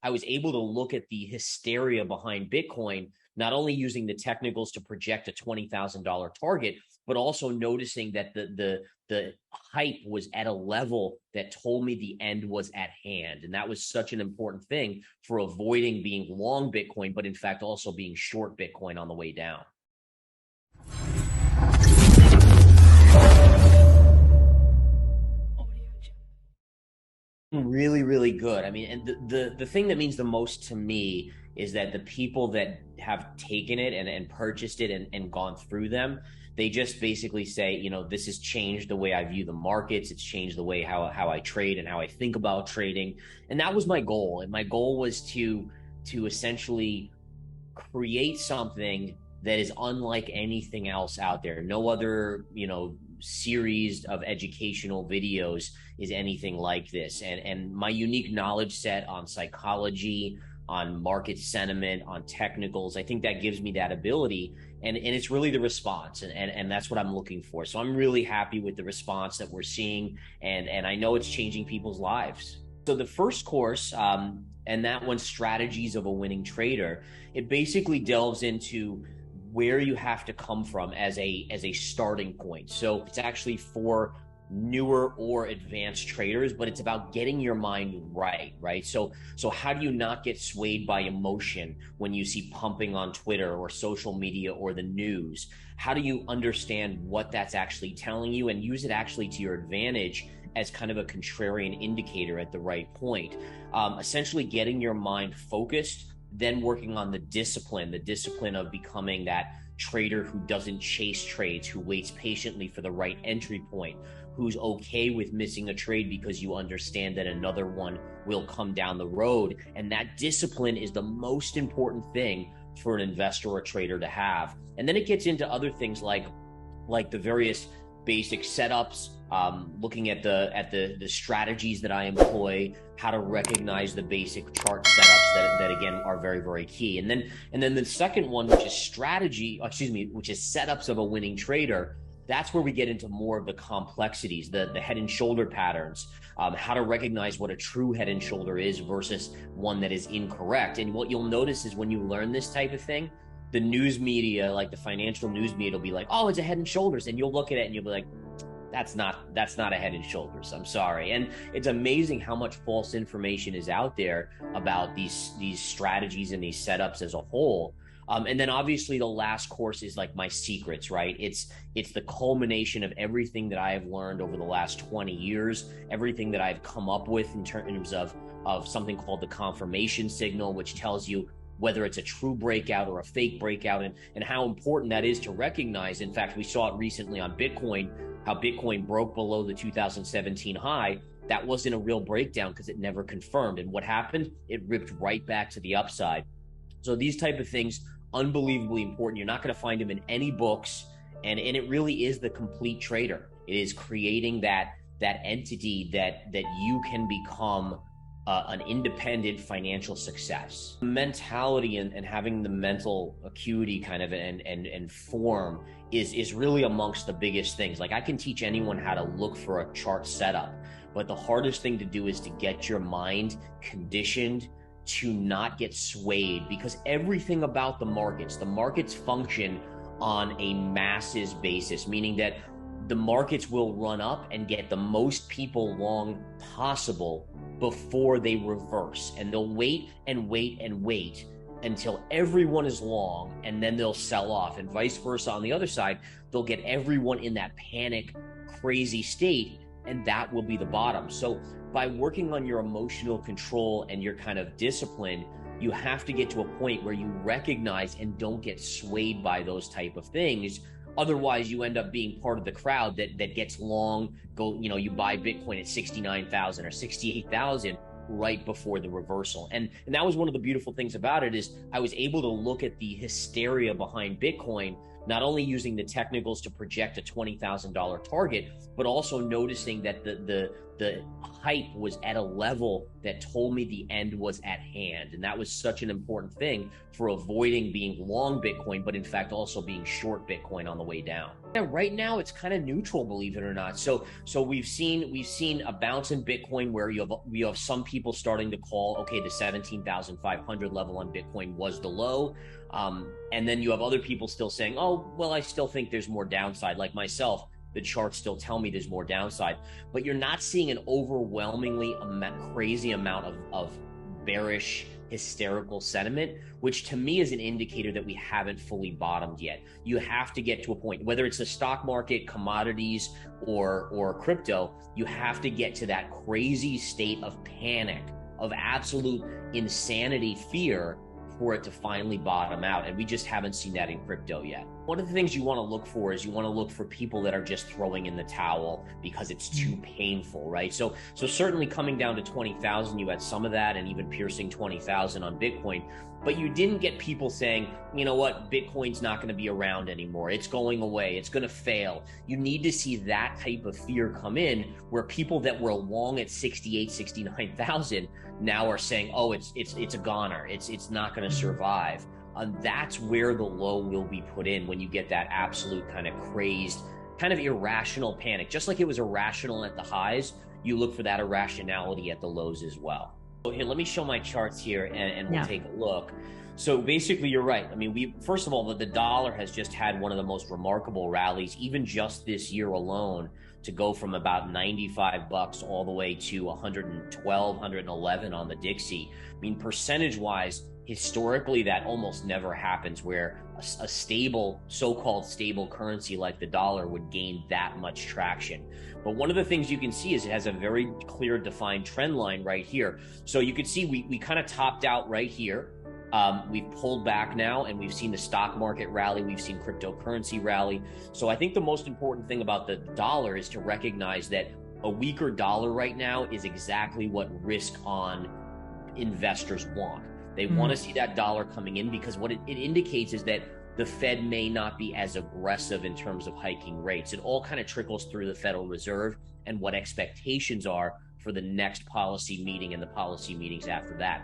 I was able to look at the hysteria behind Bitcoin, not only using the technicals to project a $20,000 target, but also noticing that the hype was at a level that told me the end was at hand. And that was such an important thing for avoiding being long Bitcoin, but in fact also being short Bitcoin on the way down. Really, really good. I mean, and the thing that means the most to me is that the people that have taken it and purchased it and gone through them, they just basically say, you know, this has changed the way I view the markets. It's changed the way how I trade and how I think about trading. And that was my goal. And my goal was to essentially create something that is unlike anything else out there. No other, series of educational videos is anything like this. And my unique knowledge set on psychology, on market sentiment, on technicals, I think that gives me that ability. And it's really the response. And that's what I'm looking for. So I'm really happy with the response that we're seeing. And I know it's changing people's lives. So the first course, and that one's Strategies of a Winning Trader, it basically delves into where you have to come from as a starting point. So it's actually for newer or advanced traders, but it's about getting your mind right? So how do you not get swayed by emotion when you see pumping on Twitter or social media or the news? How do you understand what that's actually telling you and use it actually to your advantage as kind of a contrarian indicator at the right point? Essentially getting your mind focused, then working on the discipline of becoming that trader who doesn't chase trades, who waits patiently for the right entry point, who's okay with missing a trade because you understand that another one will come down the road. And that discipline is the most important thing for an investor or trader to have. And then it gets into other things like the various basic setups, looking at the strategies that I employ, how to recognize the basic chart setups that again are very, very key. And then the second one, which is setups of a winning trader, that's where we get into more of the complexities, the head and shoulder patterns, how to recognize what a true head and shoulder is versus one that is incorrect. And what you'll notice is when you learn this type of thing, the news media, like the financial news media, will be like, oh, it's a head and shoulders. And you'll look at it and you'll be like, that's not a head and shoulders. I'm sorry. And it's amazing how much false information is out there about these strategies and these setups as a whole. And then obviously the last course is like my secrets, right? It's the culmination of everything that I have learned over the last 20 years, everything that I've come up with in terms of something called the confirmation signal, which tells you whether it's a true breakout or a fake breakout, and how important that is to recognize. In fact, we saw it recently on Bitcoin, how Bitcoin broke below the 2017 high. That wasn't a real breakdown because it never confirmed. And what happened? It ripped right back to the upside. So these type of things, unbelievably important. You're not going to find them in any books. And it really is the complete trader. It is creating that entity that you can become an independent financial success. Mentality and having the mental acuity kind of and form is really amongst the biggest things. Like I can teach anyone how to look for a chart setup, but the hardest thing to do is to get your mind conditioned to not get swayed, because everything about the markets function on a masses basis, meaning that the markets will run up and get the most people long possible before they reverse. And they'll wait and wait and wait until everyone is long, and then they'll sell off, and vice versa. On the other side, they'll get everyone in that panic, crazy state, and that will be the bottom. So by working on your emotional control and your kind of discipline, you have to get to a point where you recognize and don't get swayed by those type of things. Otherwise, you end up being part of the crowd that gets long, you buy Bitcoin at 69,000 or 68,000 right before the reversal. And that was one of the beautiful things about it, is I was able to look at the hysteria behind Bitcoin, not only using the technicals to project a $20,000 target, but also noticing that the hype was at a level that told me the end was at hand. And that was such an important thing for avoiding being long Bitcoin, but in fact also being short Bitcoin on the way down. Yeah, right now it's kind of neutral, believe it or not. So we've seen a bounce in Bitcoin where you have some people starting to call, okay, the 17,500 level on Bitcoin was the low. And then you have other people still saying, oh, well, I still think there's more downside. Like myself, the charts still tell me there's more downside, but you're not seeing an overwhelmingly crazy amount of bearish, hysterical sentiment, which to me is an indicator that we haven't fully bottomed yet. You have to get to a point, whether it's the stock market, commodities, or crypto, you have to get to that crazy state of panic, of absolute insanity, fear, for it to finally bottom out. And we just haven't seen that in crypto yet. One of the things you want to look for is you want to look for people that are just throwing in the towel because it's too painful, right? So certainly coming down to 20,000, you had some of that, and even piercing 20,000 on Bitcoin, but you didn't get people saying, you know what, Bitcoin's not going to be around anymore. It's going away. It's going to fail. You need to see that type of fear come in where people that were long at 68, 69,000 now are saying, oh, it's a goner. It's not going to survive. And that's where the low will be put in, when you get that absolute kind of crazed, kind of irrational panic. Just like it was irrational at the highs, you look for that irrationality at the lows as well. So here, let me show my charts here and we'll take a look. So basically, you're right. I mean, first of all, the dollar has just had one of the most remarkable rallies, even just this year alone, to go from about 95 bucks all the way to 112, 111 on the Dixie. I mean, percentage-wise, historically, that almost never happens, where a stable, so-called stable currency like the dollar would gain that much traction. But one of the things you can see is it has a very clear defined trend line right here. So you can see we kind of topped out right here. We've pulled back now, and we've seen the stock market rally. We've seen cryptocurrency rally. So I think the most important thing about the dollar is to recognize that a weaker dollar right now is exactly what risk-on investors want. They want to see that dollar coming in, because what it indicates is that the Fed may not be as aggressive in terms of hiking rates. It all kind of trickles through the Federal Reserve and what expectations are for the next policy meeting and the policy meetings after that.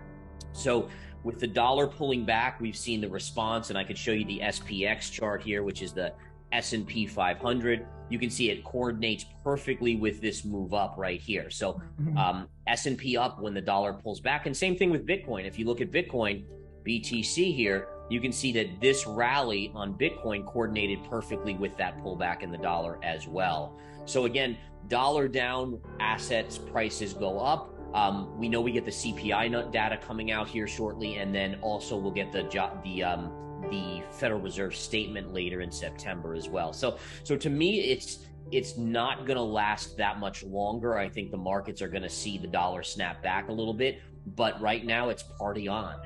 So with the dollar pulling back, we've seen the response, and I could show you the SPX chart here, which is the S&P 500. You can see it coordinates perfectly with this move up right here. So S&P up when the dollar pulls back, and same thing with Bitcoin. If you look at Bitcoin, BTC here, you can see that this rally on Bitcoin coordinated perfectly with that pullback in the dollar as well. So again, dollar down, assets prices go up. We know we get the CPI data coming out here shortly, and then also we'll get the Federal Reserve statement later in September as well. So to me, it's not going to last that much longer. I think the markets are going to see the dollar snap back a little bit, but right now it's party on.